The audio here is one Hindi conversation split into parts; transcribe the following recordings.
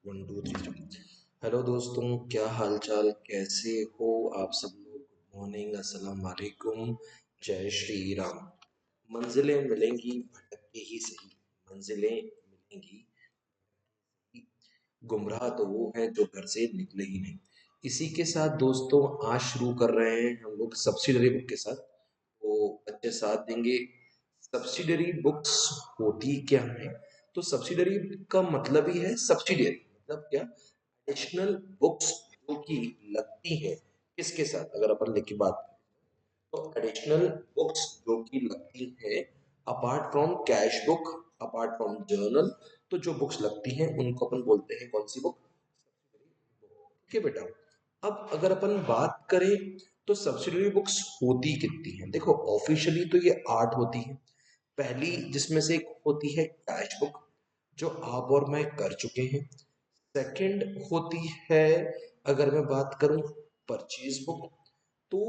One two three. हेलो दोस्तों, क्या हाल चाल, कैसे हो आप सब लोग। गुड मॉर्निंग, अस्सलाम वालेकुम, जय श्री राम। मंजिलें मिलेंगी भटक के ही सही, मंजिलें मिलेंगी। गुमराह तो वो है जो घर से निकले ही नहीं। इसी के साथ दोस्तों आज शुरू कर रहे हैं हम लोग सब्सिडरी बुक के साथ। तो बच्चे साथ देंगे। सब्सिडरी बुक्स होती क्या है? तो सब्सिडरी का मतलब ही है सब्सिडियरी, मतलब क्या, एडिशनल बुक्स जो कि लगती है किसके साथ, अगर अपन लिख की बात करें तो एडिशनल बुक्स जो कि लगती है apart from cash book, apart from journal. तो जो बुक्स लगती हैं उनको अपन बोलते हैं कौन सी बुक? ठीक है बेटा। अब अगर अपन बात करें तो सब्सिडरी बुक्स होती कितनी हैं? देखो ऑफिशियली तो ये 8 होती हैं। पहली जिसमें से एक होती है कैश बुक, जो आप और मैं कर चुके हैं। सेकंड होती है, अगर मैं बात करूं, परचेज बुक। तो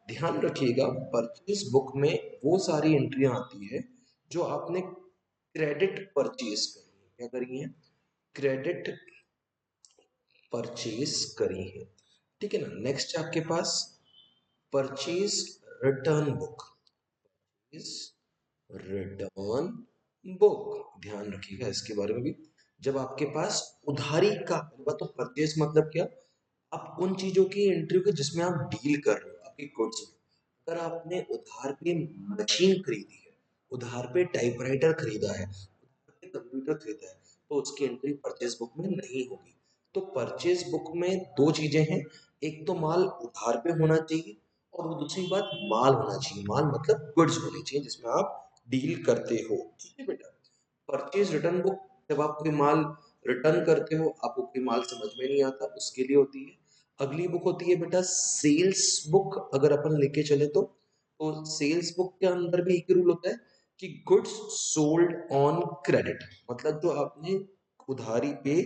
ध्यान रखिएगा, परचेज बुक में वो सारी एंट्रियां आती है जो आपने क्रेडिट परचेज करी है। क्या करी है? क्रेडिट परचेज करी है। ठीक है ना। नेक्स्ट आपके पास purchase return book is return book. ध्यान रखिएगा इसके बारे में भी। जब आपके पास उधारी का होगा तो परचेज मतलब क्या? आप उन चीजों की एंट्री होगी जिसमें आप डील कर रहे हो, आपकी गुड्स में। अगर आपने उधार पे मशीन खरीदी है, उधार पे टाइपराइटर खरीदा है, उधार पे कंप्यूटर खरीदा है, तो उसकी एंट्री परचेज बुक में नहीं होगी। तो परचेज बुक में दो चीजें हैं। एक तो माल उधार पे होना चाहिए, और वो दूसरी बात माल होना चाहिए। माल मतलब गुड्स होनी चाहिए जिसमें आप डील करते हो। ठीक है बेटा। परचेज रिटर्न बुक, जब आप कोई माल रिटर्न करते हो, आपको कोई माल समझ में नहीं आता, उसके लिए होती है। अगली बुक होती है बेटा सेल्स बुक। अगर अपन लेके चले तो सेल्स बुक के अंदर भी एक रूल होता है कि गुड्स सोल्ड ऑन क्रेडिट, मतलब जो आपने उधारी पे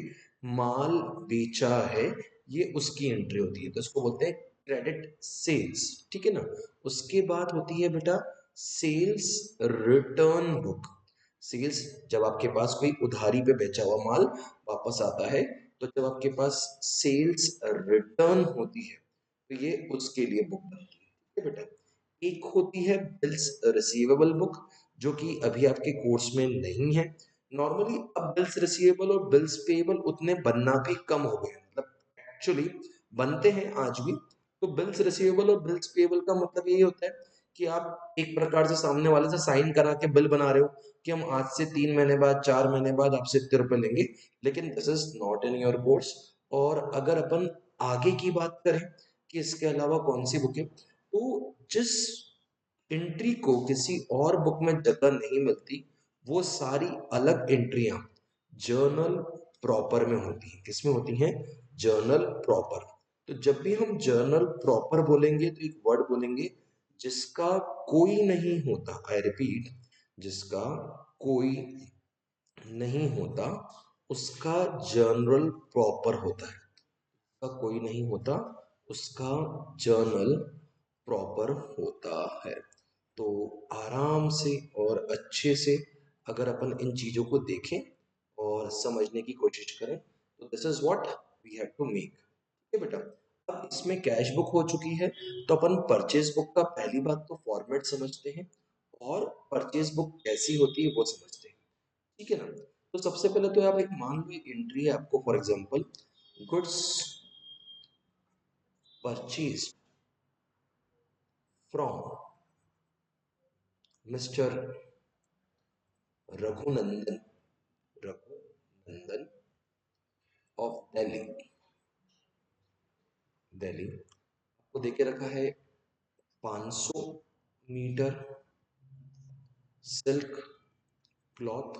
माल बेचा है, ये उसकी एंट्री होती है, तो इसको बोलते हैं क्रेडिट सेल्स। ठीक है ना। उसके बाद होती है बेटा सेल्स रिटर्न बुक। सेल्स, जब आपके पास कोई उधारी पे बेचा हुआ माल वापस आता है, तो जब आपके पास सेल्स रिटर्न होती है तो ये उसके लिए बुक बनती है। ठीक है बेटा। एक होती है बिल्स रिसीवेबल बुक, जो कि अभी आपके कोर्स में नहीं है। नॉर्मली अब बिल्स रिसीवेबल और बिल्स पेएबल उतने बनना भी कम हो गए हैं, मतलब एक्चुअली बनते हैं आज भी। तो बिल्स रिसीवेबल और बिल्स पेएबल का मतलब यही होता है कि आप एक प्रकार से सामने वाले से साइन करा के बिल बना रहे हो कि हम आज से 3 महीने बाद, 4 महीने बाद आपसे इतने रुपए लेंगे। लेकिन this is not in your course. और अगर अपन आगे की बात करें कि इसके अलावा कौन सी बुक है, तो जिस एंट्री को किसी और बुक में जगह नहीं मिलती, वो सारी अलग एंट्रियां जर्नल प्रॉपर में होती हैं। किसमें होती हैं? Journal proper. तो जब भी हम जर्नल प्रॉपर बोलेंगे तो एक वर्ड बोलेंगे जिसका कोई नहीं होता। आई रिपीट, जिसका कोई नहीं होता उसका जर्नल प्रॉपर होता है। का कोई नहीं होता उसका जर्नल प्रॉपर होता है। तो आराम से और अच्छे से अगर अपन इन चीजों को देखें और समझने की कोशिश करें तो this is what we have to make. ठीक है बेटा। अब इसमें कैश बुक हो चुकी है, तो अपन परचेज बुक का पहली बात तो फॉर्मेट समझते हैं और परचेज बुक कैसी होती है वो समझते हैं। ठीक है ना। तो सबसे पहले तो आप एक मान लो एक एंट्री है आपको, for example goods purchase from mister Raghunandan, Raghunandan of Delhi. Delhi आपको देके रखा है 500 metre silk cloth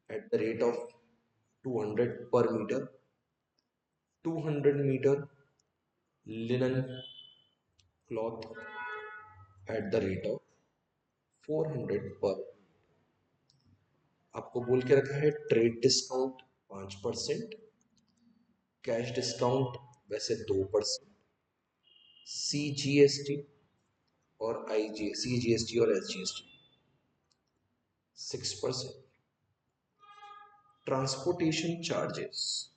at the rate of 200 per metre, 200 metre linen cloth at the rate of 400 per. आपको बोल के रखा है ट्रेड डिस्काउंट 5%, कैश डिस्काउंट वैसे 2%, सी जी एस टी और आई जी सी जी एस टी और S G S T 6%। Transportation charges.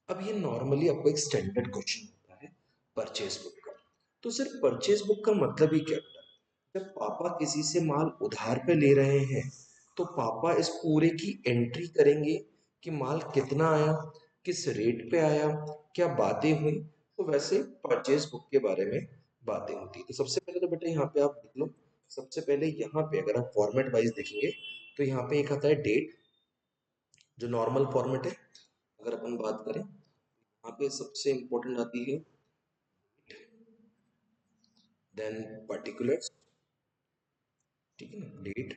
अब ये नॉर्मली आपको एक स्टैंडर्ड क्वेश्चन होता है परचेज बुक का। तो सर परचेज बुक का मतलब ही क्या होता है? जब पापा किसी से माल उधार पे ले रहे हैं तो पापा इस पूरे की एंट्री करेंगे कि माल कितना आया, किस रेट पे आया, क्या बातें हुई। तो वैसे परचेज बुक के बारे में बातें होती है। तो सबसे पहले तो बेटा यहाँ पे आप देख लो। सबसे पहले यहाँ पे अगर आप फॉर्मेट वाइज देखेंगे तो यहाँ पे एक आता है डेट, जो नॉर्मल फॉर्मेट है। अगर अपन बात करें यहाँ पे सबसे इंपॉर्टेंट आती है देन पर्टिकुलर्स, ठीक है ना, डेट,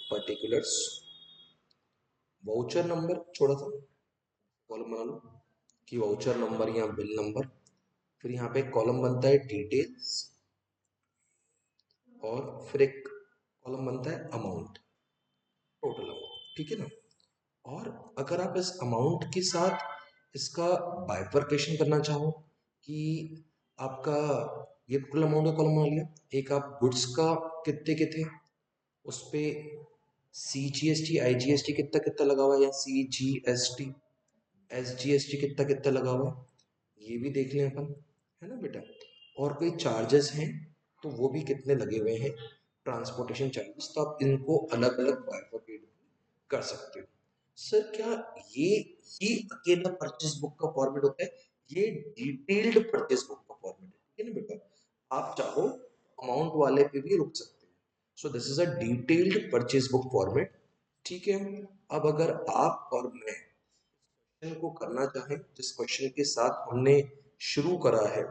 पर्टिकुलर्स, वाउचर नंबर, छोटा सा कॉलम बना लो कि वाउचर नंबर या बिल नंबर। फिर यहाँ पे कॉलम बनता है डिटेल्स और फिर एक कॉलम बनता है अमाउंट, टोटल अमाउंट, ठीक है ना। और अगर आप इस अमाउंट के साथ इसका बाइफर्केशन करना चाहो कि आपका ये टोटल अमाउंट का कॉलम बना लिया, एक आप गुड्स का कितने के थे उस पे C G S T I G S T कितना कितना लगा हुआ है, या C G S T S G S T कितना कितना लगा हुआ है, ये भी देख लें अपन, है ना बेटा। और कोई चार्जेस हैं तो वो भी कितने लगे हुए हैं, ट्रांसपोर्टेशन चार्जेस, तो आप इनको अलग अलग बाइफरकेट कर सकते हो। सर क्या ये ही अकेला परचेस बुक का फॉर्मेट होता है? ये डिटेल्ड परचेस बुक का फॉर्मेट है, ठीक है ना बेटा। आप चाहो अमाउंट वाले पे भी रुक सकते हो। So this is a detailed purchase book format, ठीक है। अब अगर आप और मैं क्वेश्चन को करना चाहें, जिस क्वेश्चन के साथ हमने शुरू करा है,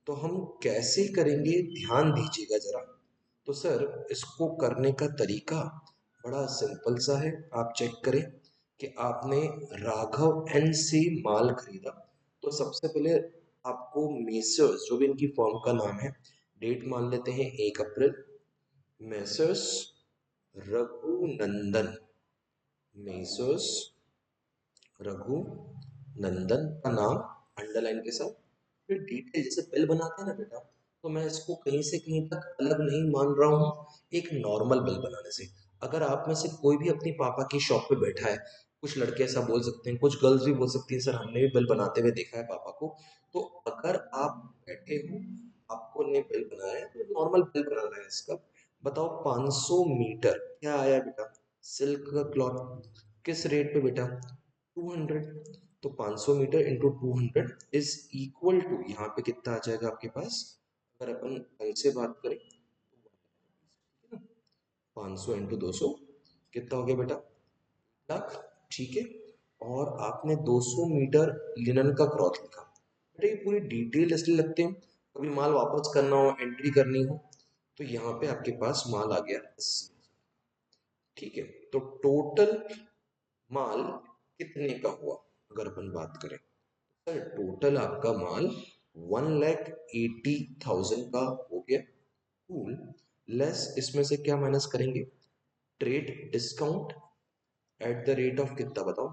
तो हम कैसे करेंगे, ध्यान दीजिएगा जरा। तो सर इसको करने का तरीका बड़ा सिंपल सा है। आप चेक करें कि आपने राघव एन से माल खरीदा, तो सबसे पहले आपको मेसर्स, जो भी इनकी फर्म का नाम है, डेट मान लेते हैं 1 अप्रैल, मेसर्स रघुनंदन, मेसर्स रघु नंदन का नाम अंडरलाइन के साथ, फिर डिटेल जैसे बिल बनाते हैं ना बेटा, तो मैं इसको कहीं से कहीं तक अलग नहीं मान रहा हूँ एक नॉर्मल बिल बनाने से। अगर आप में से कोई भी अपनी पापा की शॉप पे बैठा है, कुछ लड़के ऐसा बोल सकते हैं, कुछ गर्ल्स भी बोल सकती हैं, सर हमने भी बिल बनाते हुए देखा है पापा को। तो अगर आप बैठे हो, आपको ने बिल बनाया है, तो नॉर्मल बिल बनाना है इसका। बताओ 500 मीटर क्या आया बेटा, सिल्क का क्लॉथ, किस रेट पे बेटा, 200। तो 500 metre into 200 is equal to, यहाँ पे कितना आ जाएगा आपके पास, अगर अपन ढंग से बात करें, 500 इंटू 200 कितना हो गया बेटा, लाख, ठीक है। और आपने 200 मीटर लिनन का क्लॉथ लिखा। बेटा ये पूरी डिटेल इसलिए लगते हैं, कभी माल वापस करना हो, एंट्री करनी हो, तो यहाँ पे आपके पास माल आ गया 80, ठीक है। तो टोटल माल कितने का हुआ, अगर अपन बात करें, सर टोटल आपका माल 1,80,000 का हो गया। कूल, लेस इसमें से क्या माइनस करेंगे, trade discount at the rate of कितना बताओ,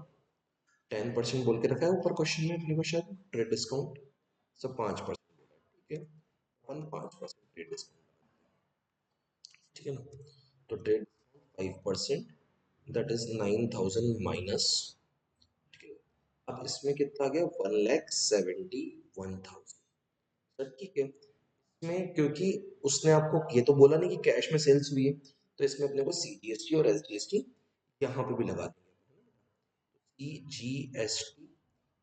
10% बोल के रखा है ऊपर क्वेश्चन में अपने को शायद, ट्रेड डिस्काउंट सब 5%, ठीक है, 5% ट्रेड डिस्काउंट, ठीक है ना। तो ट्रेड 5%, दैट इज 9,000 माइनस, ठीक है। अब इसमें कितना आ गया, 1,71,000, सर ठीक है। इसमें क्योंकि उसने आपको ये तो बोला नहीं कि कैश में सेल्स हुई है, तो इसमें अपने को सीजीएसटी और एसजीएसटी यहाँ पे भी लगा देंगे। सीजीएसटी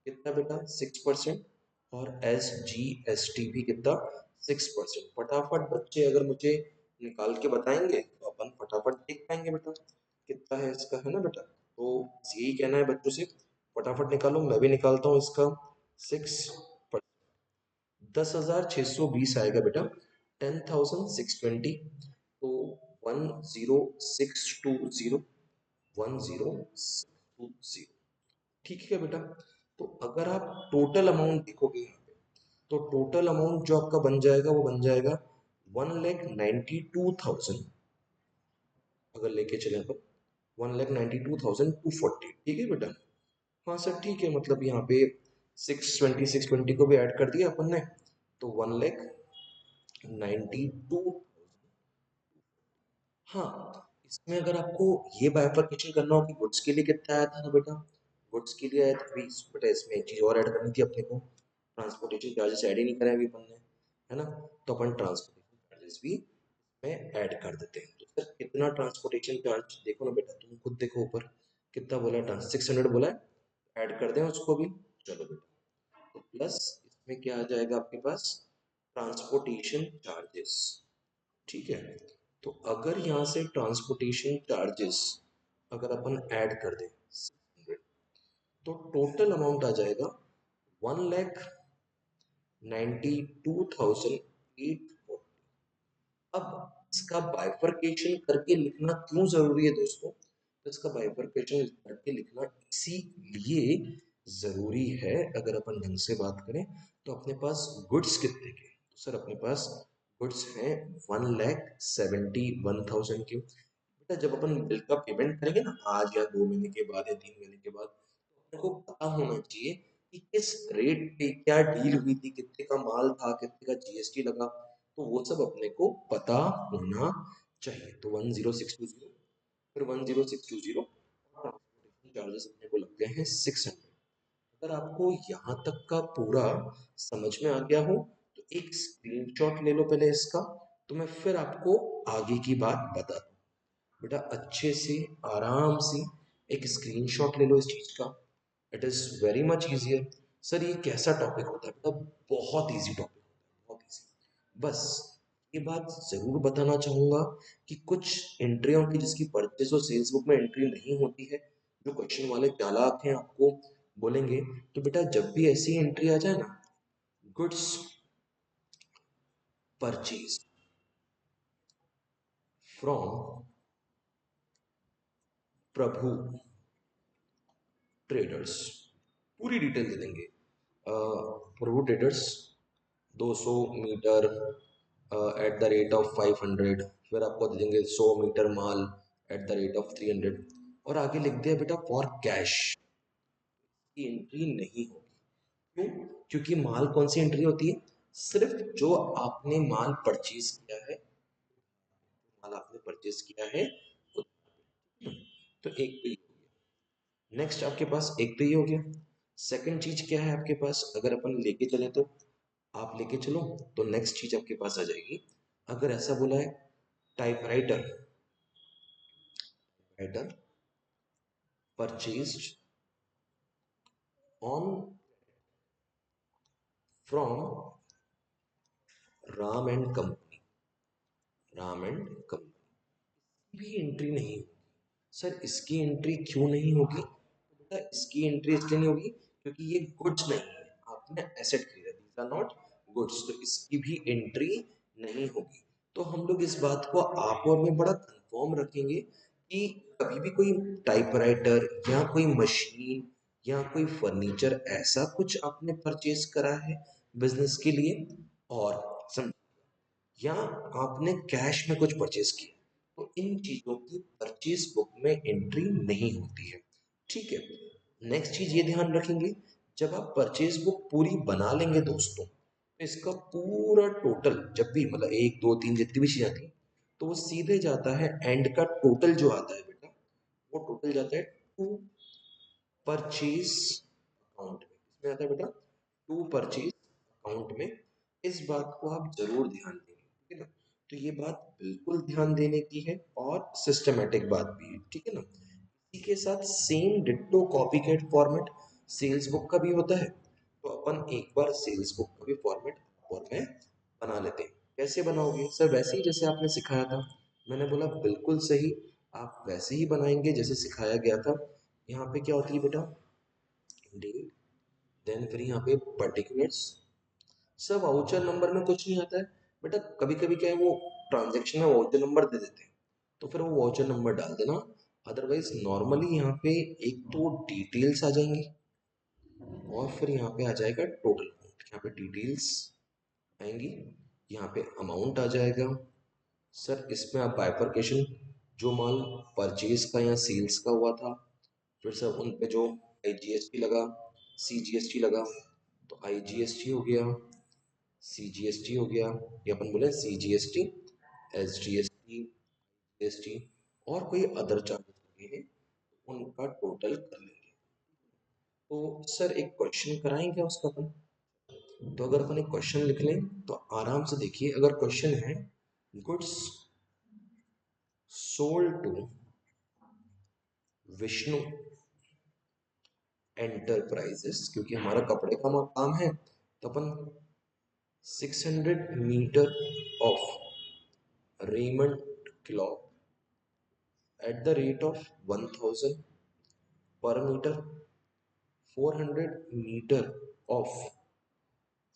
कितना बेटा, 6%, और एसजीएसटी भी कितना, 6%। फटाफट बच्चे अगर मुझे निकाल के बताएंगे तो अपन फटाफट देख पाएंगे बेटा कितना है इसका, है ना बेटा। तो यही कहना है बच्चों से, फटाफट निकालो, मैं भी निकालता हूँ इसका। 6, 10,620 आएगा बेटा, 10,620, तो 10620, 10620, ठीक है बेटा। तो अगर आप टोटल अमाउंट देखोगे यहाँ पे, तो टोटल अमाउंट जो आपका बन जाएगा वो बन जाएगा 1,92,000, अगर लेके चले तो 1,92,240, ठीक है बेटा। हाँ सर ठीक है, मतलब यहाँ पे 620 को भी ऐड कर दिया अपन ने, तो 1,92,000। हाँ, इसमें अगर आपको ये बाइफरकेशन करना हो कि गुड्स के लिए कितना आया था ना बेटा, गुड्स के लिए आया था अभी बेटा, इसमें एक चीज और ऐड करनी थी अपने को, ट्रांसपोर्टेशन चार्जेस ऐड ही नहीं करे अभी अपन ने, है ना। तो अपन ट्रांसपोर्टेशन चार्जेस भी इसमें ऐड कर देते हैं। तो सर कितना ट्रांसपोर्टेशन चार्ज, देखो ना बेटा, तुम खुद देखो ऊपर कितना बोला है, 600 बोला है, ऐड कर दें उसको भी। चलो बेटा, तो प्लस इसमें क्या आ जाएगा आपके पास, ट्रांसपोर्टेशन चार्जेस, ठीक है। तो अगर यहाँ से ट्रांसपोर्टेशन चार्जेस अगर अपन ऐड कर दें 600, तो टोटल अमाउंट आ जाएगा 1,92,840। अब इसका बाइफरकेशन करके लिखना क्यों जरूरी है दोस्तों, तो इसका बाइफरकेशन करके लिखना इसीलिए जरूरी है, अगर अपन ढंग से बात करें तो अपने पास गुड्स कितने के, तो सर अपने पास गुड्स हैं 1,71,000 के। बेटा जब अपन बिल का पेमेंट करेंगे ना, आज या 2 महीने के बाद या 3 महीने के बाद, तो अपने को पता होना चाहिए कि किस रेट पे क्या डील हुई थी, कितने का माल था, कितने का जीएसटी लगा, तो वो सब अपने को पता होना चाहिए। तो 10620, फिर 10620 चार्जेस अपने को लग गए हैं 600। अगर आपको यहाँ तक का पूरा समझ में आ गया हो तो एक स्क्रीनशॉट ले लो पहले इसका, तो मैं फिर आपको आगे की बात बता दूँ। बेटा अच्छे से आराम से एक स्क्रीनशॉट ले लो इस चीज का, it is very much easier. Sir ये कैसा टॉपिक होता है बेटा, बहुत इजी टॉपिक होता है, बहुत इजी। बस ये बात जरूर बताना चाहूंगा कि कुछ एंट्रियों की जिसकी परचेज और सेल्स बुक में एंट्री नहीं होती है, जो क्वेश्चन वाले चालाक हैं आपको बोलेंगे, तो बेटा जब भी ऐसी एंट्री आ जाए ना, goods purchase from Prabhu traders, पूरी डिटेल दे देंगे। Prabhu traders 200 metre at the rate of 500, फिर आपको दे देंगे 100 मीटर माल एट द रेट ऑफ 300, और आगे लिख दिया बेटा फॉर कैश, की एंट्री नहीं होगी। क्यों? क्योंकि माल कौन सी एंट्री होती है, सिर्फ जो आपने माल परचेज किया है, माल आपने परचेज किया है, तो एक तो ये हो गया। नेक्स्ट आपके पास एक तो ये हो गया। सेकंड चीज क्या है आपके पास, अगर अपन लेके चले तो आप लेके चलो, तो नेक्स्ट चीज आपके पास आ जाएगी। अगर ऐसा बोला है typewriter, writer purchased on from Ram and company, Ram and company भी एंट्री नहीं होगी। सर इसकी एंट्री क्यों नहीं होगी, तो बेटा इसकी एंट्री इसलिए नहीं होगी क्योंकि ये गुड्स नहीं है, आपने एसेट खरीदा, दीज आर नॉट गुड्स, तो इसकी भी एंट्री नहीं होगी। तो हम लोग इस बात को आप और मैं बड़ा कंफर्म रखेंगे कि कभी भी कोई टाइपराइटर या कोई मशीन या कोई फर्नीचर ऐसा कुछ आपने परचेज करा है बिजनेस के लिए, और या आपने कैश में कुछ परचेज किया, तो इन चीजों की परचेज बुक में एंट्री नहीं होती है, ठीक है। नेक्स्ट चीज ये ध्यान रखेंगे, जब आप परचेज बुक पूरी बना लेंगे दोस्तों, तो इसका पूरा टोटल जब भी मतलब 1 2 3 जितनी भी चीज आती है, तो वो सीधे जाता है एंड का टोटल जो आता है बेटा, वो टोटल जाता है टू परचेज अकाउंट में, इसमें आता है बेटा टू परचेज अकाउंट में। इस बात को आप जरूर ध्यान देंगे, ठीक है ना। तो ये बात बिल्कुल ध्यान देने की है और सिस्टमेटिक बात भी है, ठीक है ना। इसी के साथ same ditto copy cat format sales book का भी होता है, तो अपन एक बार सेल्स बुक का भी फॉर्मेट और में बना लेते हैं। कैसे बनाओगे सर, वैसे ही जैसे आपने सिखाया था, मैंने बोला बिल्कुल सही, आप वैसे ही बनाएंगे जैसे सिखाया गया था। यहाँ पे क्या होती है बेटा, डेट, देन फिर यहाँ पे पर्टिकुलर्स, सब वाउचर नंबर में कुछ नहीं आता है बेटा, कभी कभी क्या है वो ट्रांजेक्शन में वाउचर नंबर दे देते हैं, तो फिर वो वाउचर नंबर डाल देना। अदरवाइज नॉर्मली यहाँ पे एक तो डिटेल्स आ जाएंगी, और फिर यहाँ पे आ जाएगा टोटल अमाउंट, यहाँ पे डिटेल्स आएंगी, यहाँ पे अमाउंट आ जाएगा। सर इसमें आप बाइफरकेशन, जो माल परचेज का या सेल्स का हुआ था, फिर सर उन पे जो आईजीएसटी लगा, सीजीएसटी लगा, तो आईजीएसटी हो गया, सीजीएसटी हो गया, ये अपन बोले सीजीएसटी, एसजीएसटी, जीएसटी, और कोई अदर चार्जेस लगे हैं उनका टोटल कर लेंगे। तो सर एक क्वेश्चन कराएं क्या उसका अपन? तो अगर अपन एक क्वेश्चन लिख लें तो आराम से देखिए, अगर क्वेश्चन है goods sold to Vishnu enterprises, क्योंकि हमारा कपड़े का काम है तो अपन 600 metre of Raymond cloth at the rate of 1000 per meter, 400 meter of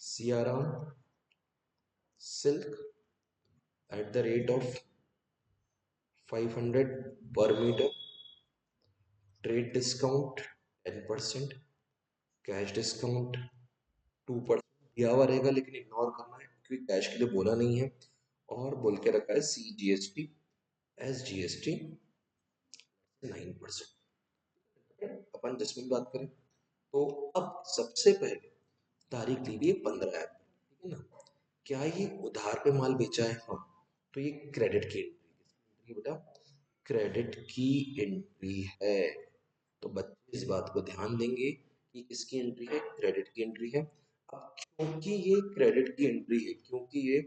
Siaram silk at the rate of 500 per meter, trade discount 10%, cash discount 2% दिया हुआ रहेगा, लेकिन इग्नोर करना है क्योंकि कैश के लिए बोला नहीं है, और बोल के रखा है CGST SGST 9%। अपन जिसमें बात करें तो अब सबसे पहले तारीख ली हुई है 15 ऐप, ठीक है ना? क्या ये उधार पे माल बेचा है? हाँ। तो ये क्रेडिट की एंट्री बेटा, क्रेडिट की एंट्री है। तो बच्चे इस बात को ध्यान देंगे कि किसकी एंट्री है? क्रेडिट की एंट्री है। अब क्योंकि ये क्रेडिट की एंट्री है, क्योंकि ये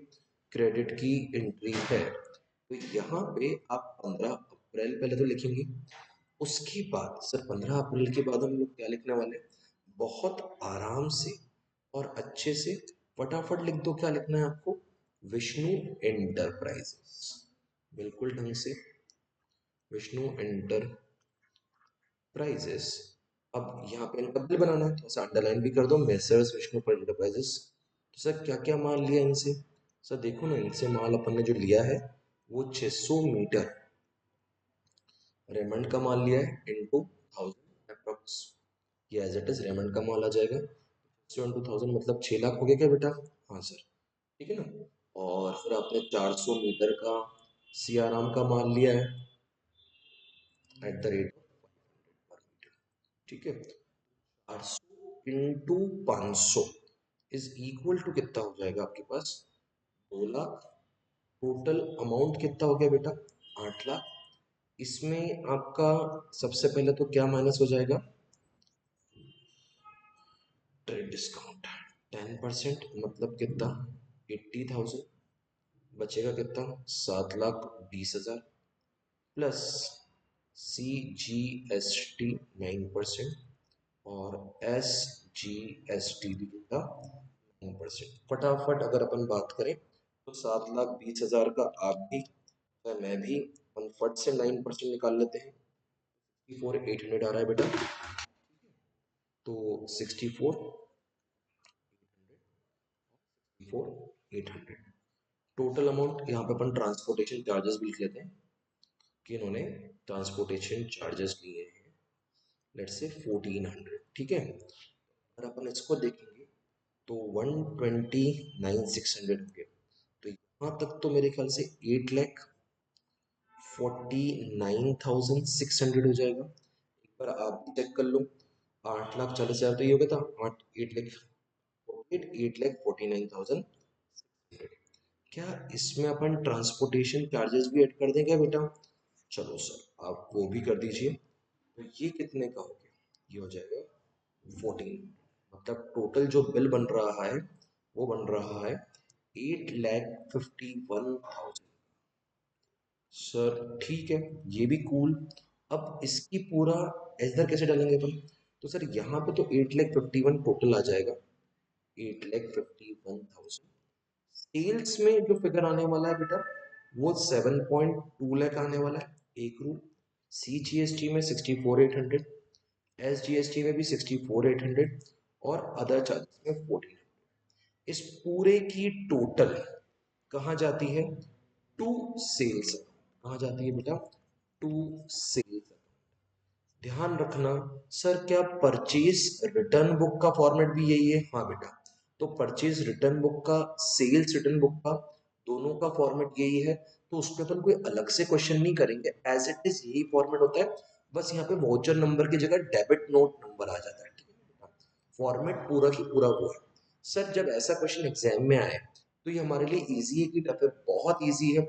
क्रेडिट की एंट्री है, तो यहाँ पे आप 15 अप्रैल पहले तो लिखेंगे। उसके बाद सर 15 अप्रैल के बाद हम लोग क्या लिखने वाले हैं? बहुत आराम से और अच्छे से फटाफट लिख दो। क्या लिखना है आपको? विष्णु एंटरप्राइजेस, बिल्कुल ढंग से विष्णु एंटरप्राइजेस। अब यहाँ पे इनका बिल बनाना है, थोड़ा सा अंडरलाइन भी कर दो, मेसर्स विष्णु एंटरप्राइजेस। तो सर क्या क्या माल लिया इनसे? सर देखो ना, इनसे माल अपन ने जो लिया है वो 600 मीटर रेमंड का माल लिया है इनटू 1000 अप्रोक्स। ये एज इट इज रेमंड का माल आ जाएगा। 6 into 1000 मतलब 6 लाख हो गया क्या बेटा? हाँ सर, ठीक है ना? और फिर आपने 400 मीटर का सियाराम का माल लिया है एट द रेट पर मीटर, ठीक है? 400 into 500 इज इक्वल टू कितना हो जाएगा आपके पास? 2 लाख। टोटल अमाउंट कितना हो गया बेटा? 8 लाख। इसमें आपका सबसे पहले तो क्या माइनस हो जाएगा? ट्रेड डिस्काउंट 10%, मतलब कितना? 80,000। बचेगा कितना? 7,20,000 प्लस CGST 9% और SGST भी कितना? 9%। फटाफट अगर अपन बात करें तो 7,20,000 का आप भी और मैं भी अपन फट से 9% निकाल लेते हैं। 64,800 आ रहा है बेटा, तो 64,800 टोटल अमाउंट। यहाँ पे अपन ट्रांसपोर्टेशन चार्जेस भी लिख लेते हैं कि इन्होंने ट्रांसपोर्टेशन चार्जेस लिए हैं, लेट्स से 1400, ठीक है? अगर अपन इसको देखेंगे तो 129,600 हो गया। तो यहाँ तक तो मेरे ख्याल से 8,49,600 हो जाएगा। एक बार आप भी चेक कर लो। 8,40,000 तो ये हो गया था, 8,49,600। क्या इसमें अपन ट्रांसपोर्टेशन चार्जेस भी ऐड कर दें क्या बेटा? चलो सर आप वो भी कर दीजिए। तो ये कितने का हो गया? ये हो जाएगा 14, मतलब टोटल जो बिल बन रहा है वो बन रहा है 8,51,000। सर ठीक है, ये भी कूल। अब इसकी पूरा इधर कैसे डालेंगे अपन? तो सर यहाँ पे तो 8,51 टोटल आ जाएगा, 8,51,000। सेल्स में जो फिगर आने वाला है बेटा वो 7.2 लाख आने वाला है। एक रूल, CGST में 64,800, SGST में भी 64,800 और अदर चार्जेस में 1400। इस पूरे की टोटल कहाँ जाती है? To sales. कहाँ जाती है बेटा? To sales. ध्यान रखना। सर क्या परचेज रिटर्न बुक का फॉर्मेट भी यही है? हाँ बेटा। तो परचेज रिटर्न बुक का, सेल्स रिटर्न बुक का, दोनों का फॉर्मेट यही है। तो उस पर अपन कोई अलग से क्वेश्चन नहीं करेंगे, एज इट इज यही फॉर्मेट होता है। बस यहाँ पे वाउचर नंबर की जगह डेबिट नोट नंबर आ जाता है, ठीक है बेटा? फॉर्मेट पूरा की पूरा वो है। सर जब ऐसा क्वेश्चन एग्जाम में आए तो ये हमारे लिए इजी है कि टफ है? बहुत इजी है।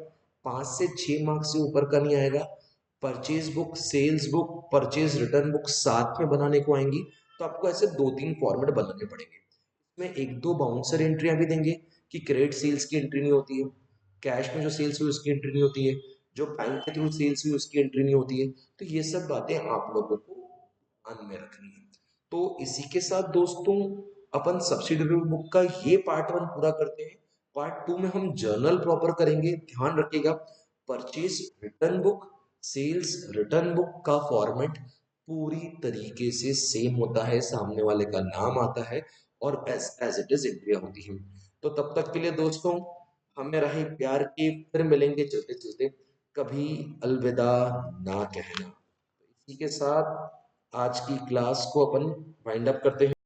5 से 6 मार्क्स से ऊपर का नहीं आएगा। Purchase book, sales book, purchase return book साथ में बनाने को आएंगी, तो आपको ऐसे 2-3 फॉर्मेट बनाने पड़ेंगे। इसमें 1-2 बाउंसर एंट्रियां भी देंगे कि क्रेडिट सेल्स की एंट्री नहीं होती है, कैश में जो सेल्स हुई उसकी एंट्री नहीं होती है, जो बैंक के थ्रू सेल्स हुई उसकी एंट्री नहीं होती है। तो ये सब बातें आप लोगों को ध्यान में रखनी है। तो इसी के साथ दोस्तों अपन सब्सिडरी बुक का ये पार्ट 1 पूरा करते हैं। पार्ट 2 में हम जर्नल प्रॉपर करेंगे। ध्यान रखिएगा, purchase return book, sales return book का फॉर्मेट पूरी तरीके से सेम होता है, सामने वाले का नाम आता है और एज इट इज एंट्रिया होती है। तो तब तक के लिए दोस्तों, हमें रहे प्यार की, फिर मिलेंगे चलते चलते, कभी अलविदा ना कहना। इसी के साथ आज की क्लास को अपन वाइंड अप करते हैं।